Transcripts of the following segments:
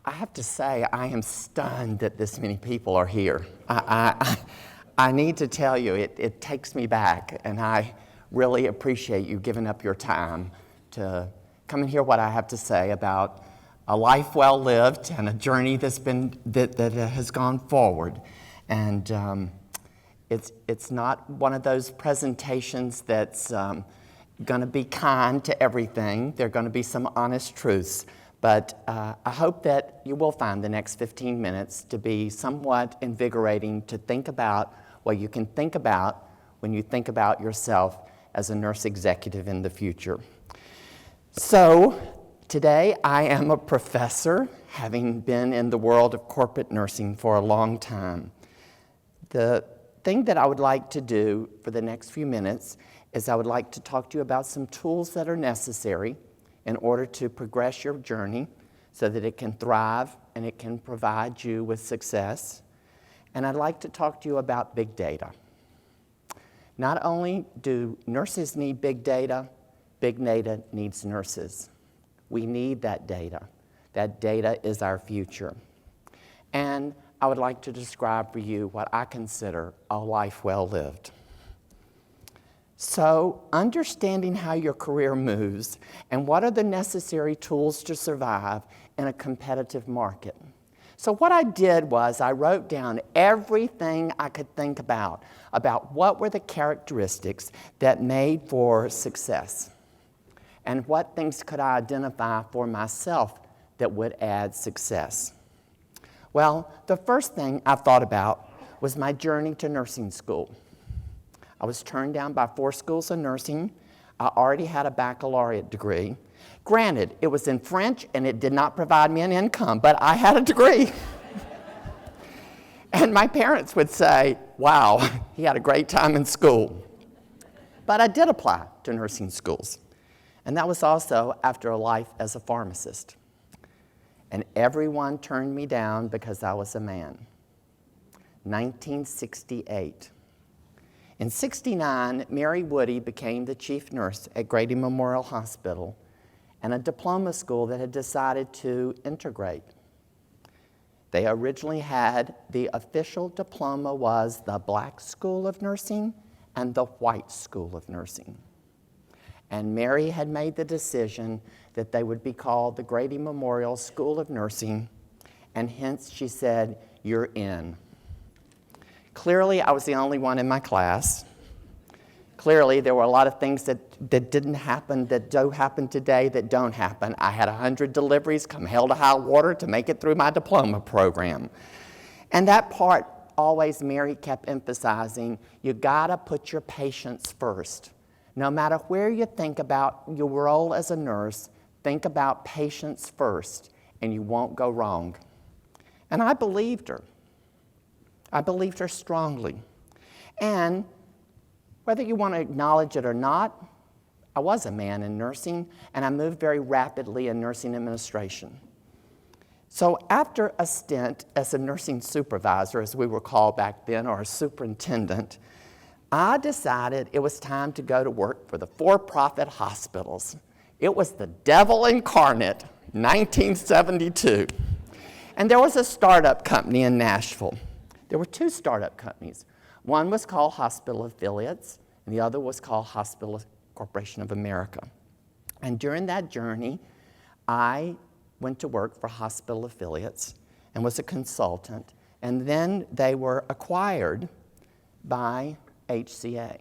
I have to say, I am stunned that this many people are here. I need to tell you, it takes me back, and I really appreciate you giving up your time to come and hear what I have to say about a life well lived and a journey that has gone forward. And it's not one of those presentations that's going to be kind to everything. There are going to be some honest truths. But I hope that you will find the next 15 minutes to be somewhat invigorating to think about what you can think about when you think about yourself as a nurse executive in the future. So today I am a professor, having been in the world of corporate nursing for a long time. The thing that I would like to do for the next few minutes is I would like to talk to you about some tools that are necessary in order to progress your journey so that it can thrive and it can provide you with success. And I'd like to talk to you about big data. Not only do nurses need big data needs nurses. We need that data. That data is our future. And I would like to describe for you what I consider a life well lived. So, understanding how your career moves and what are the necessary tools to survive in a competitive market. So what I did was I wrote down everything I could think about what were the characteristics that made for success and what things could I identify for myself that would add success. Well, the first thing I thought about was my journey to nursing school. I was turned down by 4 schools of nursing. I already had a baccalaureate degree. Granted, it was in French and it did not provide me an income, but I had a degree. And my parents would say, wow, he had a great time in school. But I did apply to nursing schools. And that was also after a life as a pharmacist. And everyone turned me down because I was a man. 1968. In '69, Mary Woody became the chief nurse at Grady Memorial Hospital and a diploma school that had decided to integrate. They originally had the official diploma was the Black School of Nursing and the White School of Nursing. And Mary had made the decision that they would be called the Grady Memorial School of Nursing, and hence she said, "You're in." Clearly, I was the only one in my class. Clearly, there were a lot of things that didn't happen, that do happen today, that don't happen. I had 100 deliveries come hell to high water to make it through my diploma program. And that part, always Mary kept emphasizing, you gotta put your patients first. No matter where you think about your role as a nurse, think about patients first, and you won't go wrong. And I believed her. I believed her strongly. And whether you want to acknowledge it or not, I was a man in nursing, and I moved very rapidly in nursing administration. So after a stint as a nursing supervisor, as we were called back then, or a superintendent, I decided it was time to go to work for the for-profit hospitals. It was the devil incarnate, 1972. And there was a startup company in Nashville. There were 2 startup companies. One was called Hospital Affiliates, and the other was called Hospital Corporation of America. And during that journey, I went to work for Hospital Affiliates and was a consultant. And then they were acquired by HCA,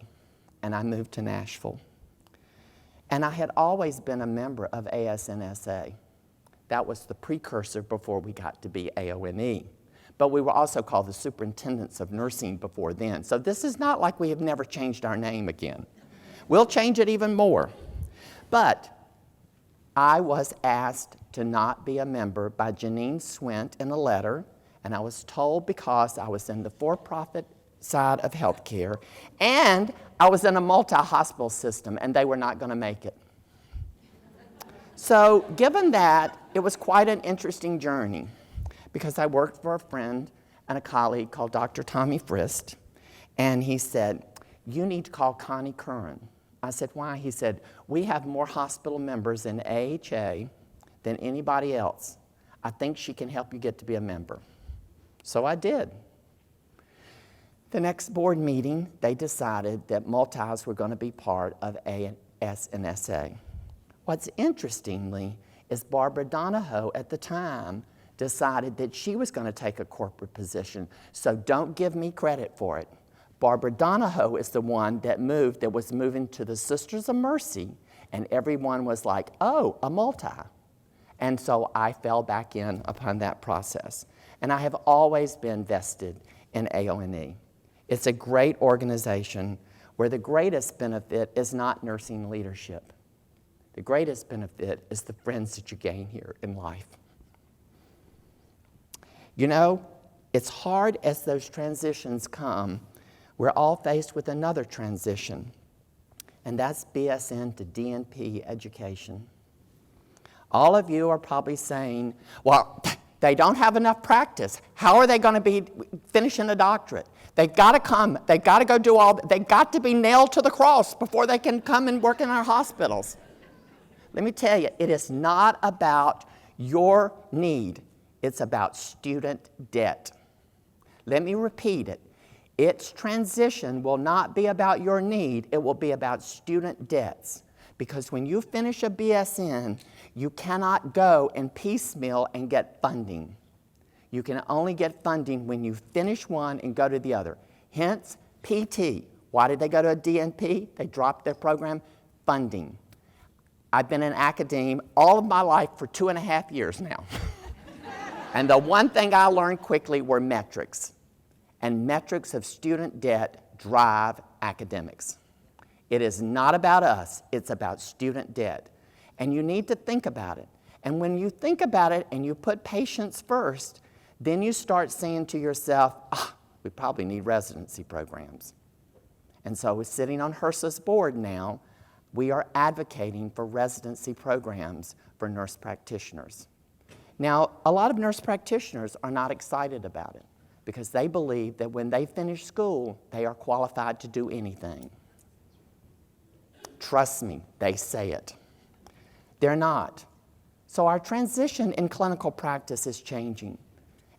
and I moved to Nashville. And I had always been a member of ASNSA. That was the precursor before we got to be AONE. But we were also called the Superintendents of Nursing before then. So this is not like we have never changed our name again. We'll change it even more. But I was asked to not be a member by Janine Swint in a letter, and I was told because I was in the for-profit side of healthcare, and I was in a multi-hospital system, and they were not going to make it. So given that, it was quite an interesting journey, because I worked for a friend and a colleague called Dr. Tommy Frist, and he said, you need to call Connie Curran. I said, why? He said, we have more hospital members in AHA than anybody else. I think she can help you get to be a member. So I did. The next board meeting, they decided that multis were going to be part of AS and SA. What's interestingly is Barbara Donahoe at the time decided that she was going to take a corporate position, so don't give me credit for it. Barbara Donahoe is the one that was moving to the Sisters of Mercy, and everyone was like, oh, a multi. And so I fell back in upon that process. And I have always been vested in AONE. It's a great organization where the greatest benefit is not nursing leadership. The greatest benefit is the friends that you gain here in life. You know, it's hard as those transitions come. We're all faced with another transition, and that's BSN to DNP Education. All of you are probably saying, well, they don't have enough practice. How are they going to be finishing a doctorate? They've got to come. They've got to go do all. They've got to be nailed to the cross before they can come and work in our hospitals. Let me tell you, it is not about your need. It's about student debt. Let me repeat it. Its transition will not be about your need. It will be about student debts. Because when you finish a BSN, you cannot go and piecemeal and get funding. You can only get funding when you finish one and go to the other. Hence, PT. Why did they go to a DNP? They dropped their program. Funding. I've been in academia all of my life for 2.5 years now. And the one thing I learned quickly were metrics. And metrics of student debt drive academics. It is not about us, it's about student debt. And you need to think about it. And when you think about it and you put patients first, then you start saying to yourself, we probably need residency programs. And so sitting on HRSA's board now, we are advocating for residency programs for nurse practitioners. Now, a lot of nurse practitioners are not excited about it because they believe that when they finish school, they are qualified to do anything. Trust me, they say it. They're not. So our transition in clinical practice is changing,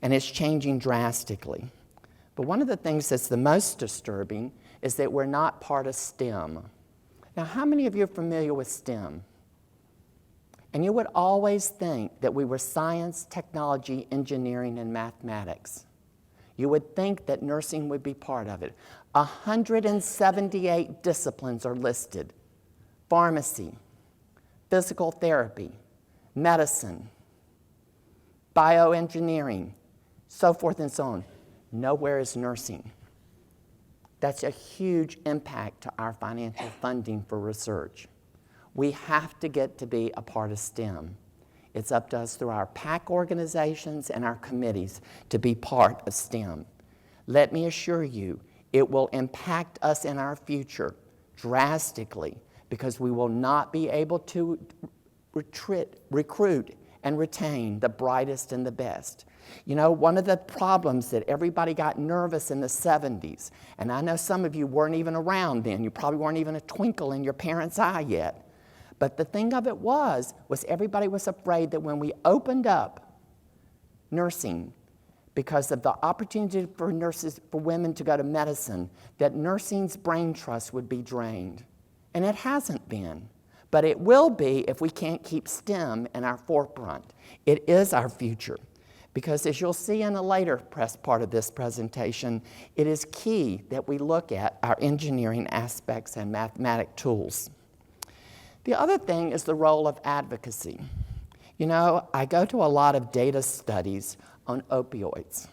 and it's changing drastically. But one of the things that's the most disturbing is that we're not part of STEM. Now, how many of you are familiar with STEM? And you would always think that we were science, technology, engineering, and mathematics. You would think that nursing would be part of it. 178 disciplines are listed. Pharmacy, physical therapy, medicine, bioengineering, so forth and so on. Nowhere is nursing. That's a huge impact to our financial funding for research. We have to get to be a part of STEM. It's up to us through our PAC organizations and our committees to be part of STEM. Let me assure you, it will impact us in our future drastically because we will not be able to recruit and retain the brightest and the best. You know, one of the problems that everybody got nervous in the 70s, and I know some of you weren't even around then, you probably weren't even a twinkle in your parents' eye yet, but the thing of it was everybody was afraid that when we opened up nursing, because of the opportunity for nurses, for women to go to medicine, that nursing's brain trust would be drained. And it hasn't been. But it will be if we can't keep STEM in our forefront. It is our future. Because as you'll see in a later part of this presentation, it is key that we look at our engineering aspects and mathematic tools. The other thing is the role of advocacy. You know, I go to a lot of data studies on opioids.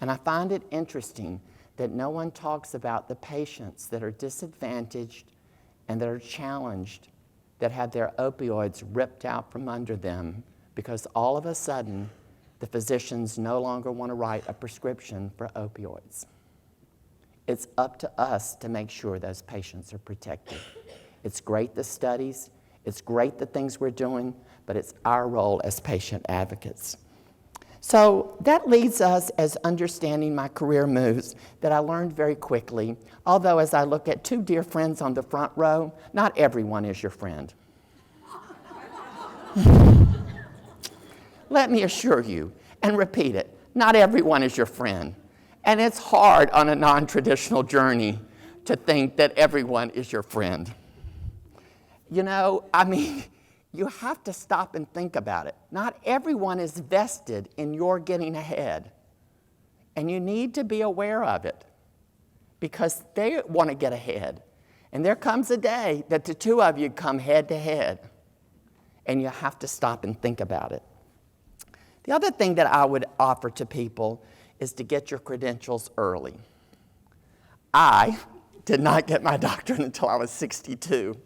And I find it interesting that no one talks about the patients that are disadvantaged and that are challenged, that have their opioids ripped out from under them because all of a sudden the physicians no longer want to write a prescription for opioids. It's up to us to make sure those patients are protected. It's great the studies, it's great the things we're doing, but it's our role as patient advocates. So that leads us as understanding my career moves that I learned very quickly, although as I look at two dear friends on the front row, not everyone is your friend. let me assure you, and repeat it, not everyone is your friend. And it's hard on a non-traditional journey to think that everyone is your friend. You know, I mean, you have to stop and think about it. Not everyone is vested in your getting ahead. And you need to be aware of it because they want to get ahead. And there comes a day that the two of you come head to head. And you have to stop and think about it. The other thing that I would offer to people is to get your credentials early. I did not get my doctorate until I was 62.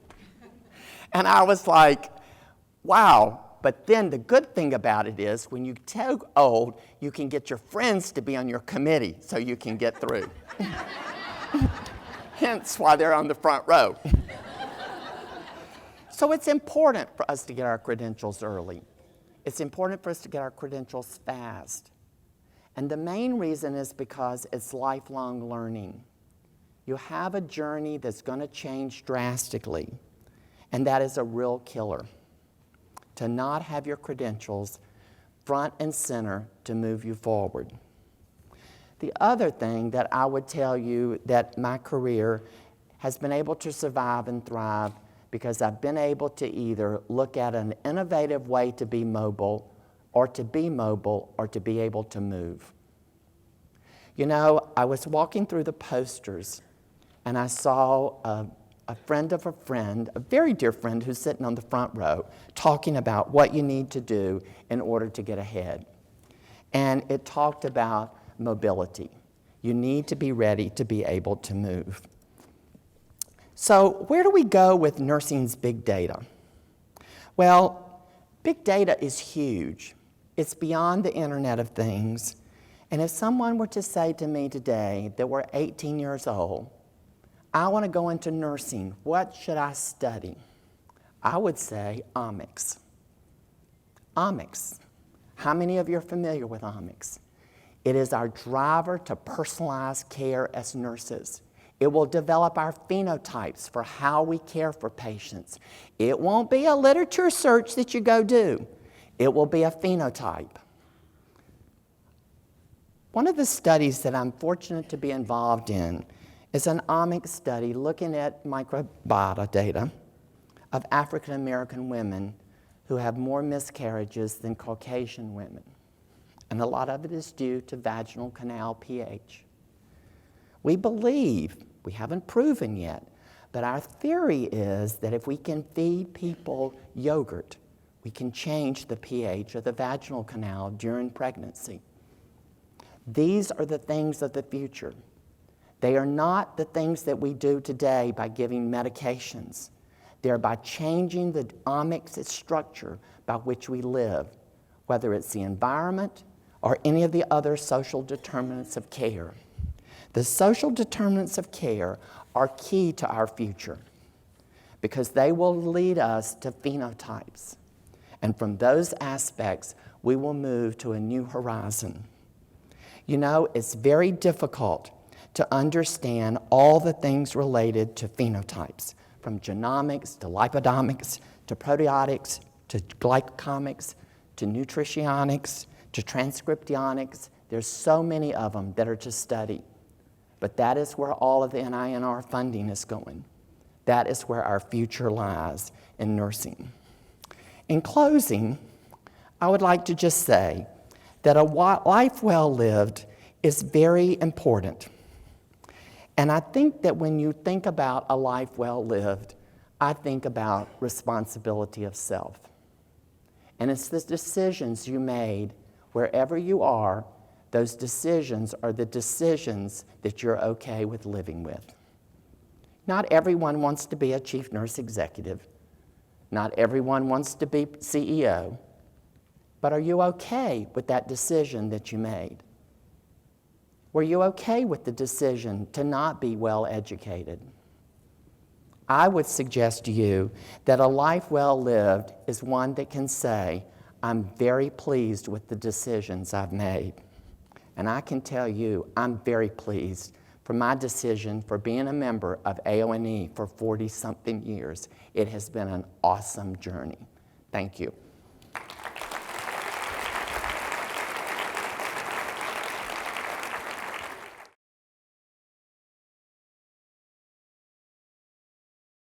And I was like, wow. But then the good thing about it is when you get old, you can get your friends to be on your committee so you can get through. Hence why they're on the front row. So it's important for us to get our credentials early. It's important for us to get our credentials fast. And the main reason is because it's lifelong learning. You have a journey that's going to change drastically, and that is a real killer. To not have your credentials front and center to move you forward. The other thing that I would tell you that my career has been able to survive and thrive because I've been able to either look at an innovative way to be mobile or to be able to move. You know, I was walking through the posters and I saw a friend of a friend, a very dear friend who's sitting on the front row, talking about what you need to do in order to get ahead. And it talked about mobility. You need to be ready to be able to move. So where do we go with nursing's big data? Well, big data is huge. It's beyond the Internet of Things. And if someone were to say to me today that we're 18 years old, I want to go into nursing, what should I study? I would say omics. Omics. How many of you are familiar with omics? It is our driver to personalized care as nurses. It will develop our phenotypes for how we care for patients. It won't be a literature search that you go do. It will be a phenotype. One of the studies that I'm fortunate to be involved in is an omics study looking at microbiota data of African American women who have more miscarriages than Caucasian women. And a lot of it is due to vaginal canal pH. We believe, we haven't proven yet, but our theory is that if we can feed people yogurt, we can change the pH of the vaginal canal during pregnancy. These are the things of the future. They are not the things that we do today by giving medications. They're by changing the omics structure by which we live, whether it's the environment or any of the other social determinants of care. The social determinants of care are key to our future because they will lead us to phenotypes. And from those aspects, we will move to a new horizon. You know, it's very difficult to understand all the things related to phenotypes, from genomics to lipidomics to proteotics to glycomics to nutritionics to transcriptionics. There's so many of them that are to study. But that is where all of the NINR funding is going. That is where our future lies in nursing. In closing, I would like to just say that a life well lived is very important. And I think that when you think about a life well lived, I think about responsibility of self. And it's the decisions you made wherever you are. Those decisions are the decisions that you're okay with living with. Not everyone wants to be a chief nurse executive. Not everyone wants to be CEO. But are you okay with that decision that you made? Were you okay with the decision to not be well educated? I would suggest to you that a life well lived is one that can say, I'm very pleased with the decisions I've made. And I can tell you, I'm very pleased for my decision for being a member of AONE for 40-something years. It has been an awesome journey. Thank you.